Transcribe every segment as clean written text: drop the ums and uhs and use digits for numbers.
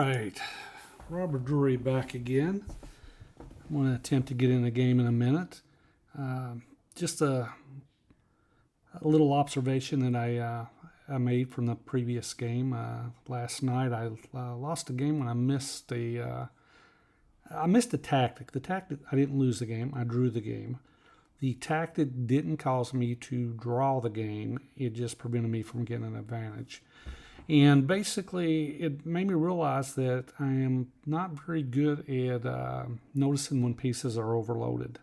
right, Robert Drury back again. I'm going to attempt to get in the game in a minute. Just a little observation that I made from the previous game. Last night I lost a game when I missed a tactic. The tactic, I didn't lose the game. I drew the game. The tactic didn't cause me to draw the game. It just prevented me from getting an advantage. And basically, it made me realize that I am not very good at noticing when pieces are overloaded.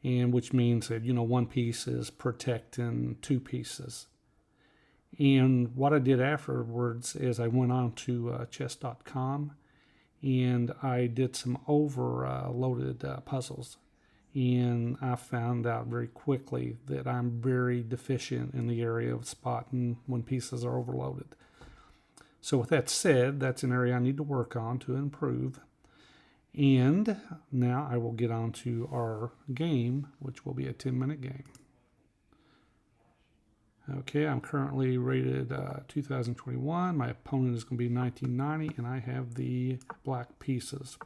And which means that, one piece is protecting two pieces. And what I did afterwards is I went on to chess.com and I did some overloaded puzzles. And I found out very quickly that I'm very deficient in the area of spotting when pieces are overloaded. So with that said, that's an area I need to work on to improve. And now I will get on to our game, which will be a 10-minute game. Okay, I'm currently rated 2021. My opponent is going to be 1990, and I have the black pieces.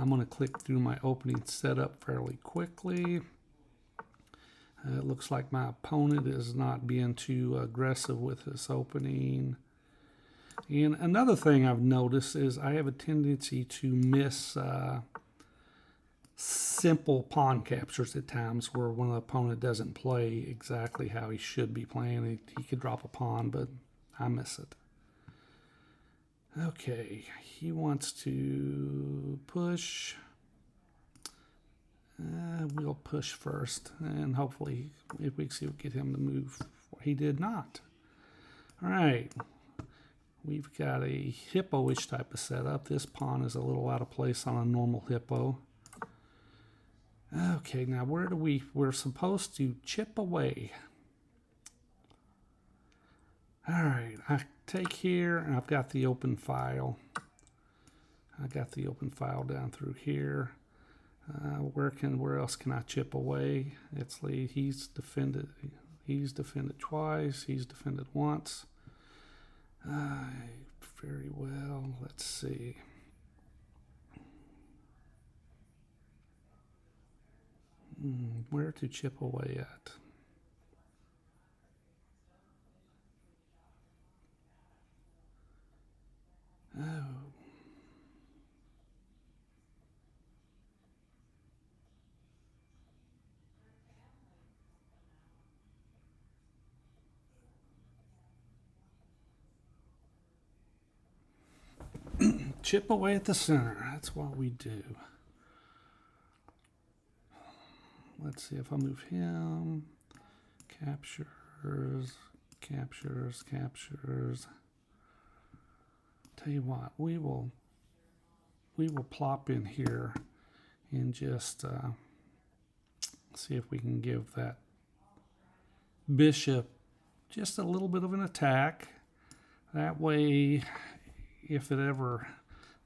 I'm going to click through my opening setup fairly quickly. It looks like my opponent is not being too aggressive with this opening. And another thing I've noticed is I have a tendency to miss simple pawn captures at times where when the opponent doesn't play exactly how he should be playing. He could drop a pawn, but I miss it. Okay, he wants to push. We'll push first, and hopefully if we can get him to move. He did not. All right, we've got a hippo-ish type of setup. This pawn is a little out of place on a normal hippo. Okay, now we're supposed to chip away. All right, I take here, and I've got the open file. I got the open file down through here. Where else can I chip away? He's defended twice. He's defended once. Very well. Let's see. Where to chip away at? Oh. Chip away at the center. That's what we do. Let's see if I move him. Captures. Tell you what, we will plop in here and just see if we can give that bishop just a little bit of an attack. That way, if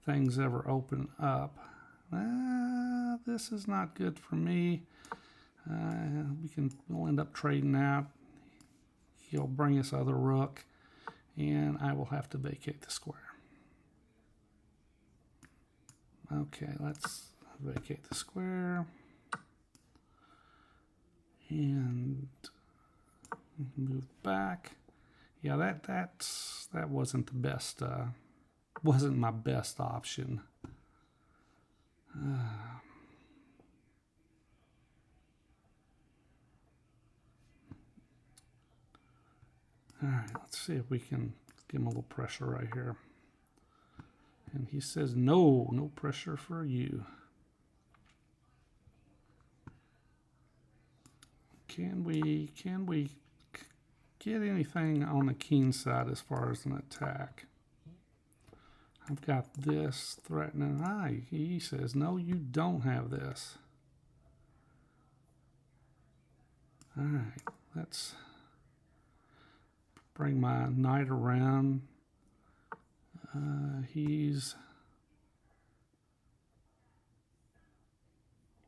things ever open up, this is not good for me. We'll end up trading out. He'll bring us other rook, and I will have to vacate the square. Okay, let's vacate the square and move back. Yeah, that wasn't the best. Wasn't my best option. All right, let's see if we can give him a little pressure right here. And he says, no pressure for you. Can we get anything on the king side as far as an attack? I've got this threatening. He says, no, you don't have this. All right, let's bring my knight around.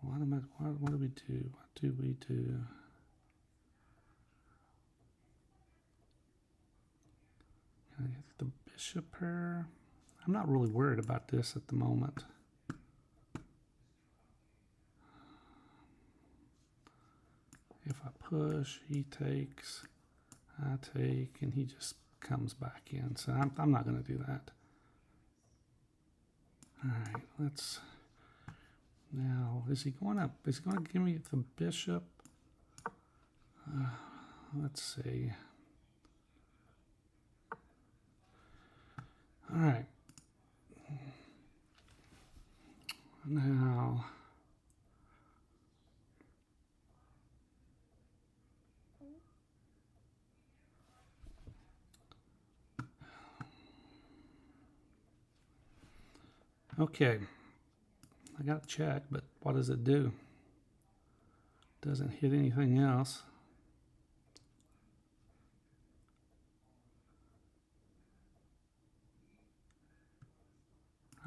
What do we do? What do we do? Can I get the bishop here? I'm not really worried about this at the moment. If I push, he takes, I take, and he just comes back in. So I'm not going to do that. All right, let's... Now, is he going to give me the bishop? Let's see. All right. Now, okay. I got to check, but what does it do? Doesn't hit anything else.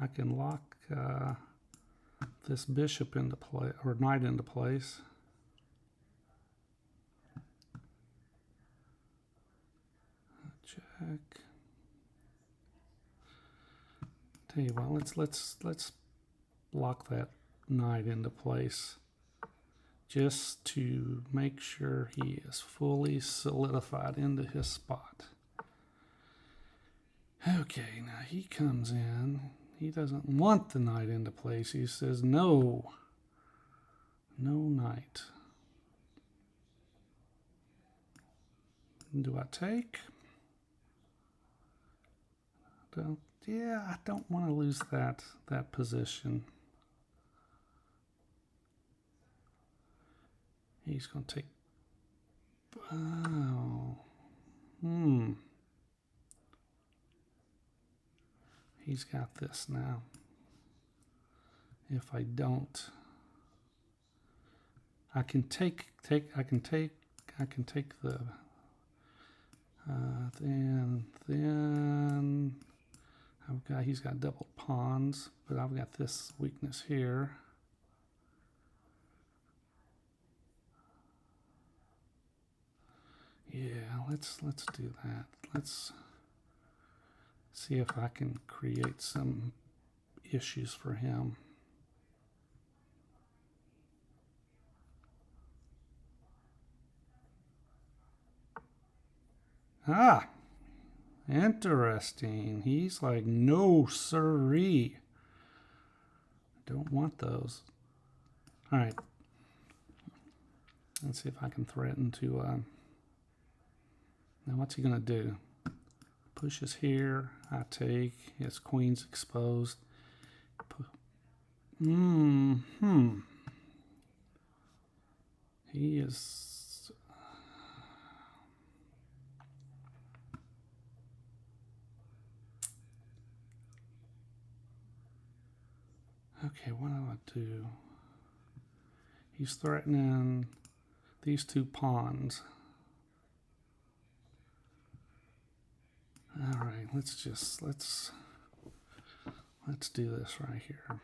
I can lock this bishop into place, or knight into place. Check. Tell you what, let's lock that knight into place, just to make sure he is fully solidified into his spot. Okay, now he comes in. He doesn't want the knight into place. He says, no. No knight. Do I take? Yeah, I don't want to lose that position. He's going to take... Oh. He's got this now. If I don't, I can take the then he's got double pawns, but I've got this weakness here. Yeah, let's do that. Let's see if I can create some issues for him. Ah, interesting. He's like, no siree. Don't want those. All right. Let's see if I can threaten to... Now what's he going to do? Pushes here. I take. His queen's exposed. He is... Okay, what do I do? He's threatening these two pawns. All right, let's do this right here.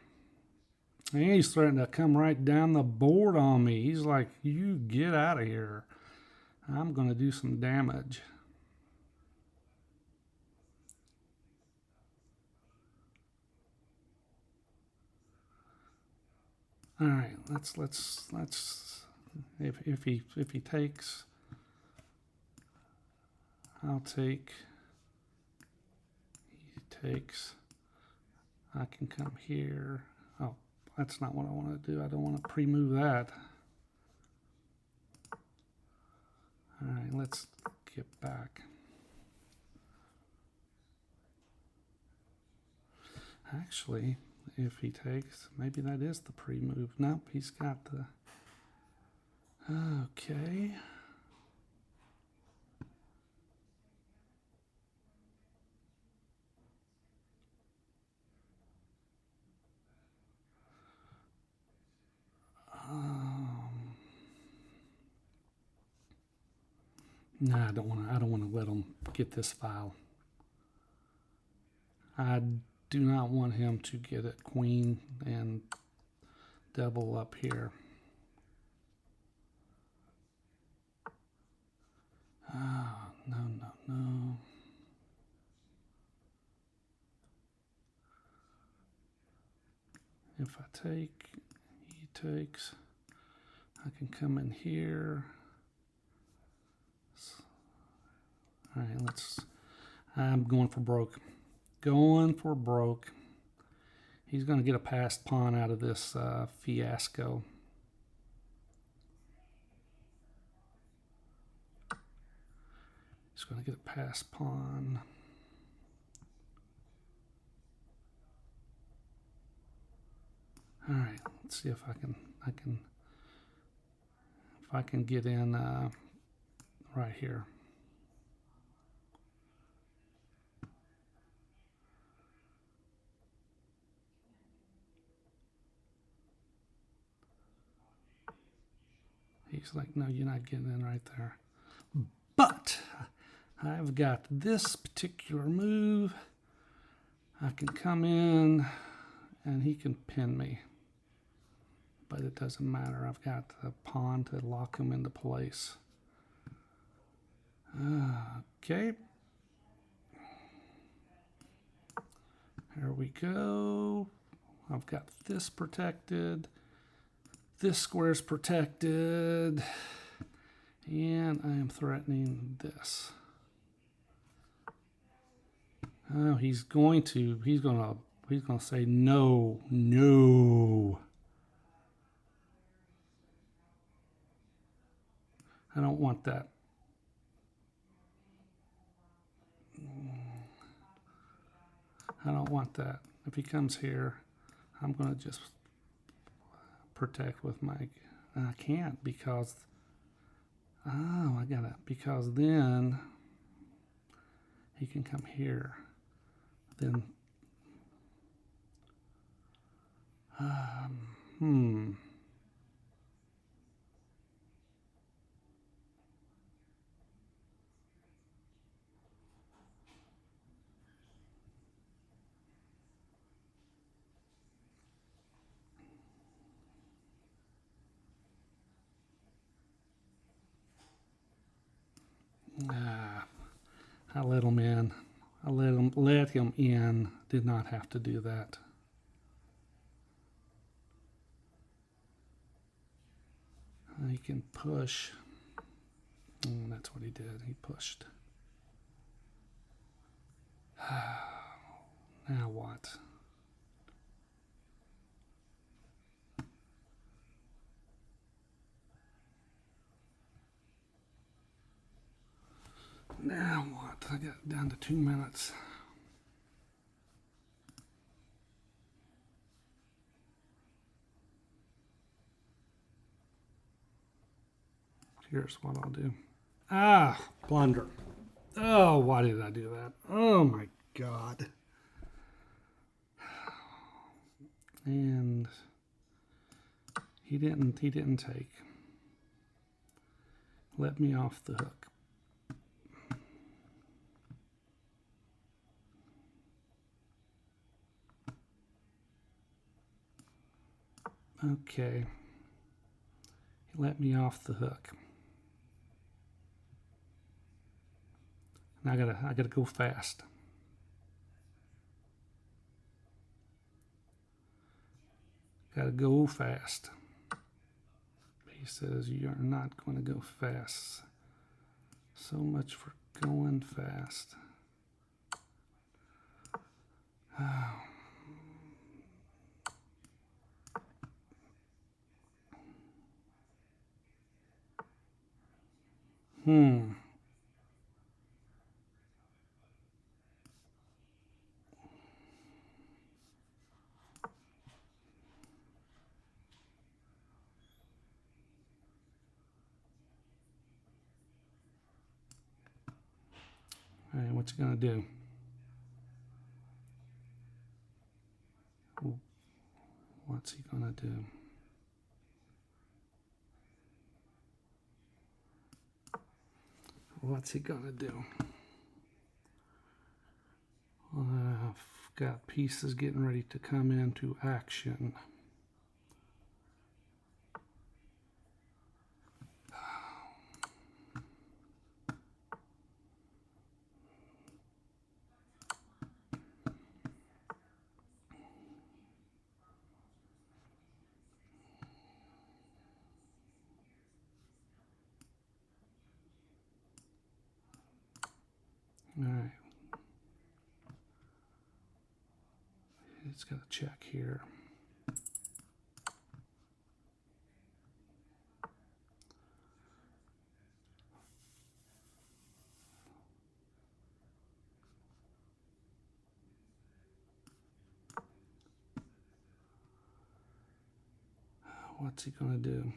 And he's threatening to come right down the board on me. He's like, you get out of here. I'm going to do some damage. All right, let's if he takes, I'll take. He takes. I can come here. Oh, that's not what I want to do. I don't want to pre-move that. All right, let's get back. Actually, if he takes, maybe that is the pre-move. Nope, he's got the... Okay. No, I don't want to let him get this file. I do not want him to get a queen and double up here. Oh, no. If I take, he takes, I can come in here. All right, I'm going for broke. Going for broke. He's going to get a passed pawn out of this fiasco. He's going to get a passed pawn. All right, let's see if I can get in right here. He's like, no, you're not getting in right there. But I've got this particular move. I can come in and he can pin me. But it doesn't matter. I've got the pawn to lock him into place. Okay. Here we go. I've got this protected. This square's protected. And I am threatening this. Oh, he's going to say no, no. I don't want that. I don't want that. If he comes here, I'm going to just protect with my... I can't because... Oh, I got it. Because then he can come here. Then... I let him in. I let him in. Did not have to do that. He can push. That's what he did. He pushed. Now what? Now what? I got down to 2 minutes. Here's what I'll do. Blunder. Oh, why did I do that? Oh my God. And he didn't take. Let me off the hook. Okay. He let me off the hook. Now I gotta go fast. Gotta go fast. He says you're not going to go fast. So much for going fast. All right, what's he gonna do? What's he gonna do? What's he gonna do? I've got pieces getting ready to come into action. All right. It's got to check here. What's he going to do?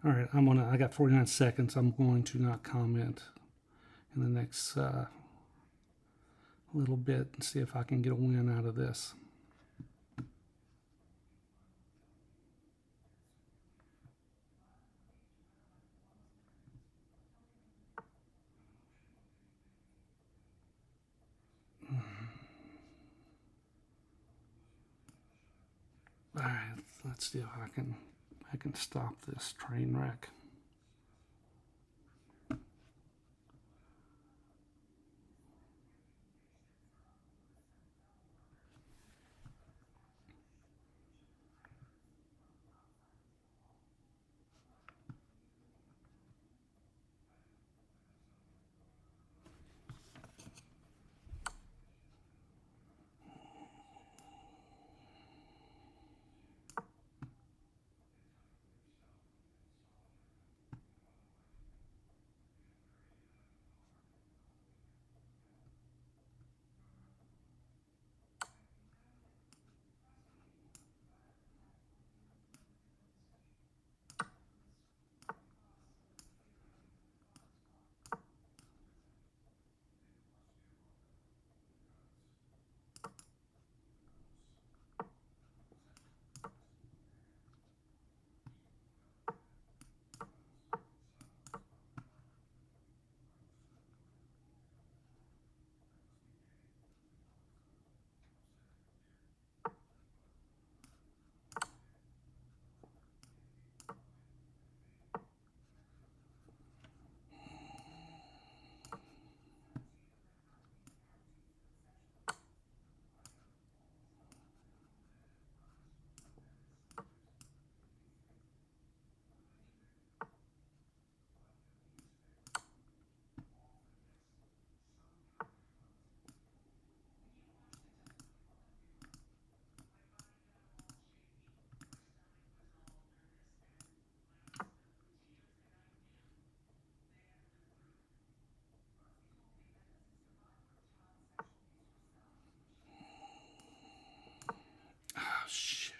All right, I got 49 seconds. I'm going to not comment in the next little bit and see if I can get a win out of this. All right, let's see if I can stop this train wreck. Oh, shit.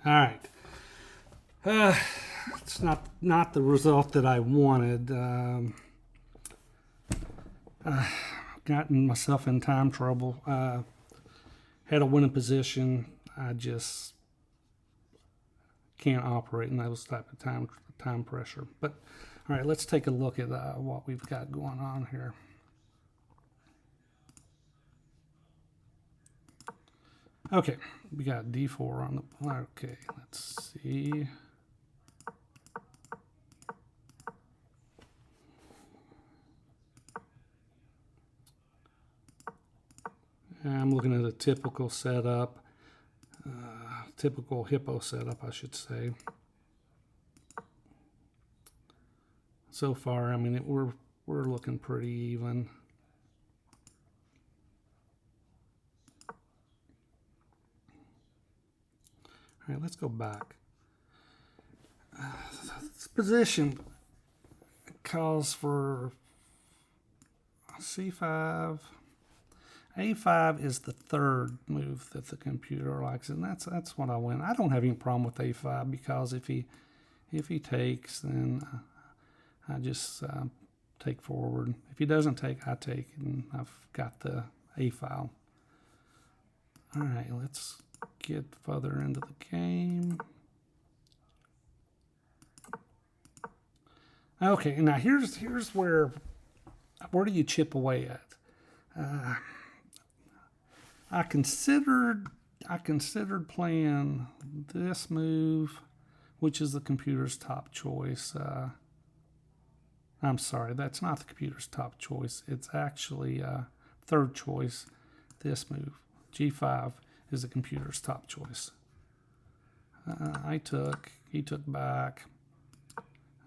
All right. It's not the result that I wanted. Gotten myself in time trouble. Had a winning position. I just can't operate in those type of time pressure. But all right, let's take a look at what we've got going on here. Okay, we got D4 on the. Okay, let's see. I'm looking at a typical setup, typical Hippo setup, I should say. So far, I mean, we're looking pretty even. All right, let's go back. This position calls for c5. a5 is the third move that the computer likes, and that's what I win. I don't have any problem with a5 because if he takes, then I just take forward. If he doesn't take, I take, and I've got the a file. All right, let's get further into the game. Okay, now here's where do you chip away at? I considered playing this move, which is the computer's top choice. I'm sorry, that's not the computer's top choice. It's actually third choice. This move, G5, is the computer's top choice. He took back.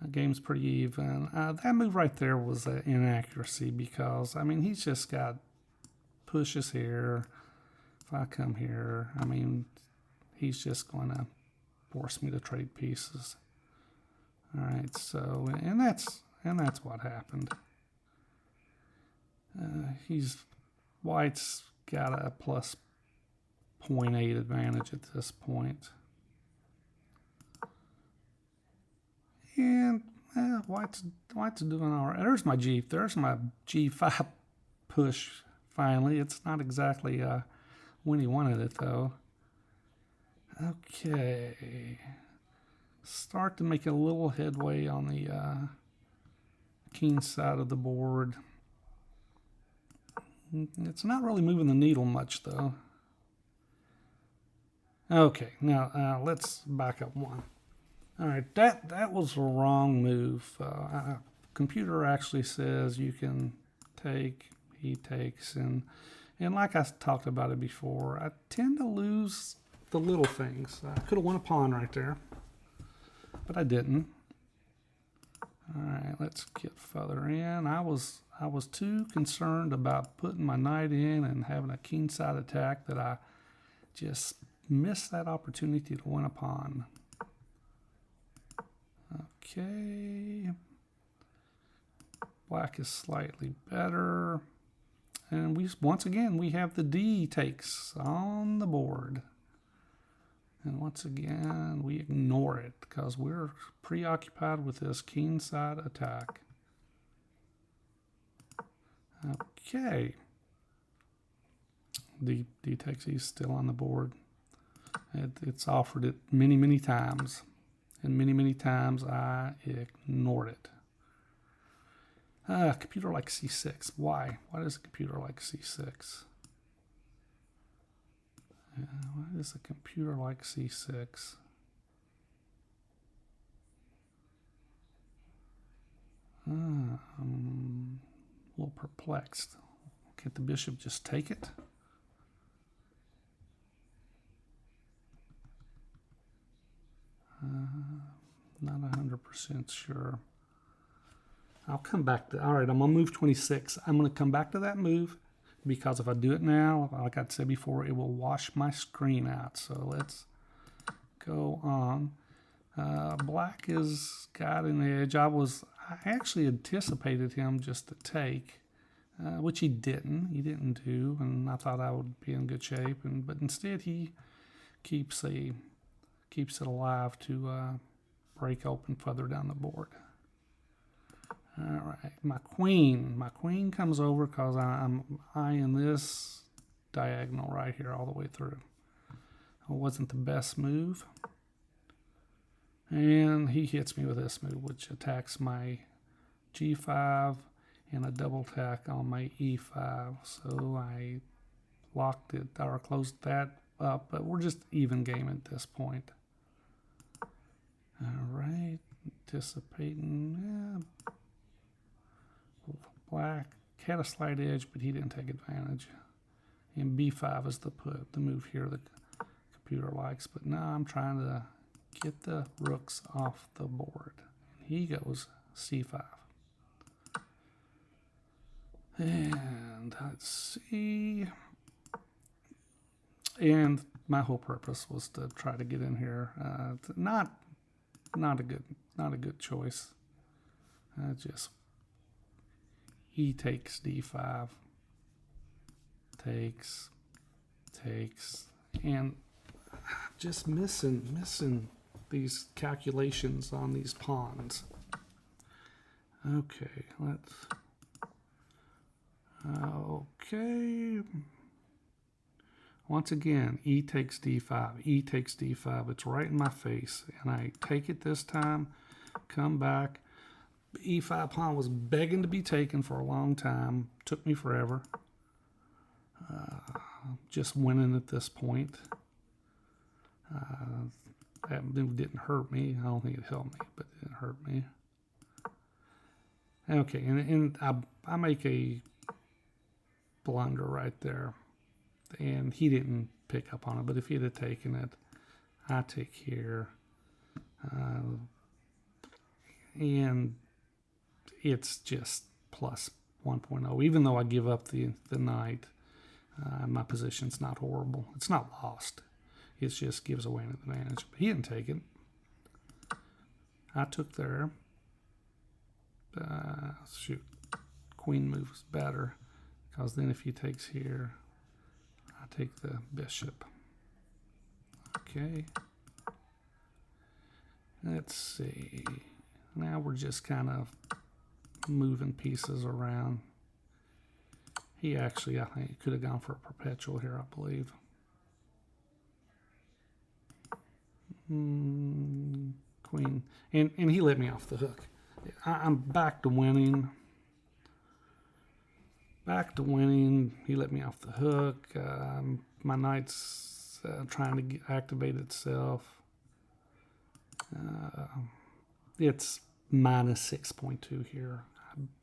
The game's pretty even. That move right there was an inaccuracy because, I mean, he's just got pushes here. If I come here, I mean, he's just going to force me to trade pieces. All right, so, and that's what happened. White's got a plus 0.8 advantage at this point. And White's doing all right. There's my G5 push finally. It's not exactly when he wanted it though. Okay. Start to make a little headway on the king side of the board. It's not really moving the needle much though. Okay, now let's back up one. All right, that was a wrong move. Computer actually says you can take, he takes, and like I talked about it before, I tend to lose the little things. I could have won a pawn right there, but I didn't. All right, let's get further in. I was too concerned about putting my knight in and having a king side attack that I just missed that opportunity to win a pawn. Okay. Black is slightly better. And once again, we have the D takes on the board. And once again, we ignore it because we're preoccupied with this king side attack. Okay. D takes, he's still on the board. It's offered it many, many times. And many, many times I ignored it. Computer like C6. Why? Why does a computer like C6? Why does a computer like C6? I'm a little perplexed. Can't the bishop just take it? Not 100% sure. I'll come back to, all right, I'm going to move 26. I'm going to come back to that move because if I do it now, like I said before, it will wash my screen out. So let's go on. Black has got an edge. I actually anticipated him just to take, which he didn't. He didn't do, and I thought I would be in good shape. But instead, he keeps it alive to break open further down the board. All right, my queen comes over because I'm eyeing this diagonal right here all the way through. It wasn't the best move. And he hits me with this move, which attacks my G5 and a double attack on my E5. So I locked it or closed that up, but we're just even game at this point. All right, anticipating. Black had a slight edge, but he didn't take advantage. And B5 is the move here the computer likes. But now I'm trying to get the rooks off the board. And he goes C5. And let's see. And my whole purpose was to try to get in here. Not a good choice. I just E takes D5, takes, and just missing these calculations on these pawns. Okay, okay. Once again, E takes D5, E takes D5. It's right in my face, and I take it this time, come back. E5 pawn was begging to be taken for a long time. Took me forever. Just winning at this point. That move didn't hurt me. I don't think it helped me, but it didn't hurt me. Okay, and I make a blunder right there. And he didn't pick up on it, but if he'd have taken it, I take here. And it's just plus 1.0. Even though I give up the knight, my position's not horrible. It's not lost. It just gives away an advantage. But he didn't take it. I took there. Shoot. Queen moves better. Because then if he takes here, I take the bishop. Okay. Let's see. Now we're just kind of moving pieces around. He actually, I think, could have gone for a perpetual here, I believe. Queen. And he let me off the hook. I'm back to winning. Back to winning. He let me off the hook. My knight's trying to activate itself. It's minus 6.2 here.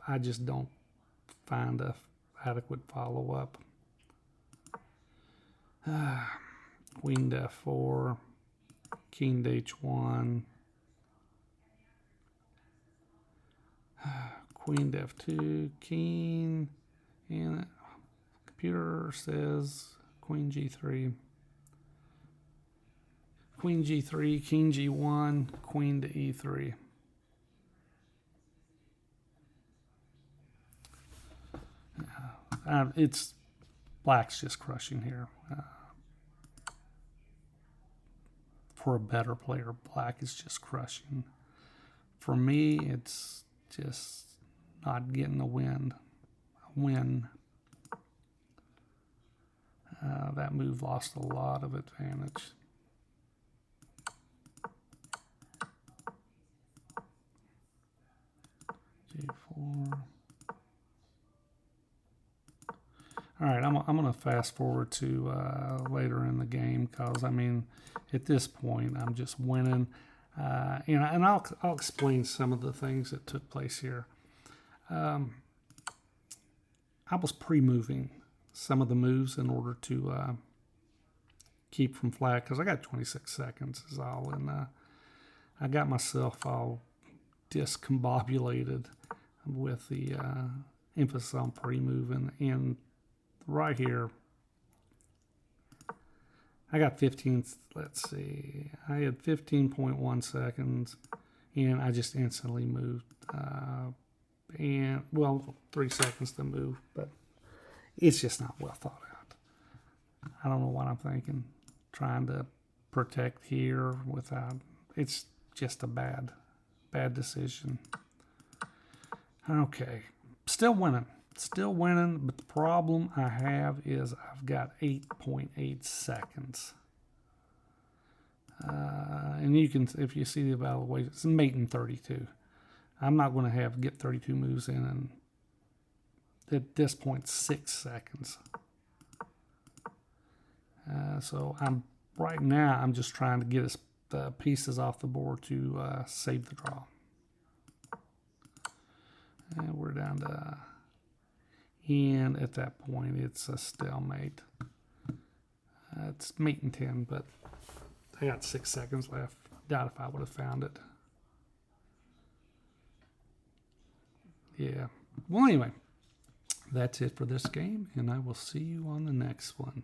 I just don't find a adequate follow-up. Queen to f4. King to h1. Queen to f2. King. And the computer says queen g3. Queen g3, king g1, queen to e3. It's black's just crushing here. For a better player, black is just crushing. For me, it's just not getting a win. That move lost a lot of advantage. G4. All right, I'm going to fast forward to later in the game because, I mean, at this point, I'm just winning. And I'll explain some of the things that took place here. I was pre-moving some of the moves in order to keep from flag because I got 26 seconds is all, and I got myself all discombobulated with the emphasis on pre-moving. And right here, I got 15. Let's see, I had 15.1 seconds, and I just instantly moved. And well, 3 seconds to move, but it's just not well thought out. I don't know what I'm thinking. Trying to protect here without, it's just a bad decision. Okay, still winning, but the problem I have is I've got 8.8 seconds. And you can, if you see the evaluation, it's mate in 32. I'm not going to get 32 moves in, and at this point, 6 seconds. So right now, I'm just trying to get the pieces off the board to save the draw. And we're down to, and at that point, it's a stalemate. It's mate in 10, but I got 6 seconds left. Doubt if I would have found it. Yeah. Well, anyway, that's it for this game, and I will see you on the next one.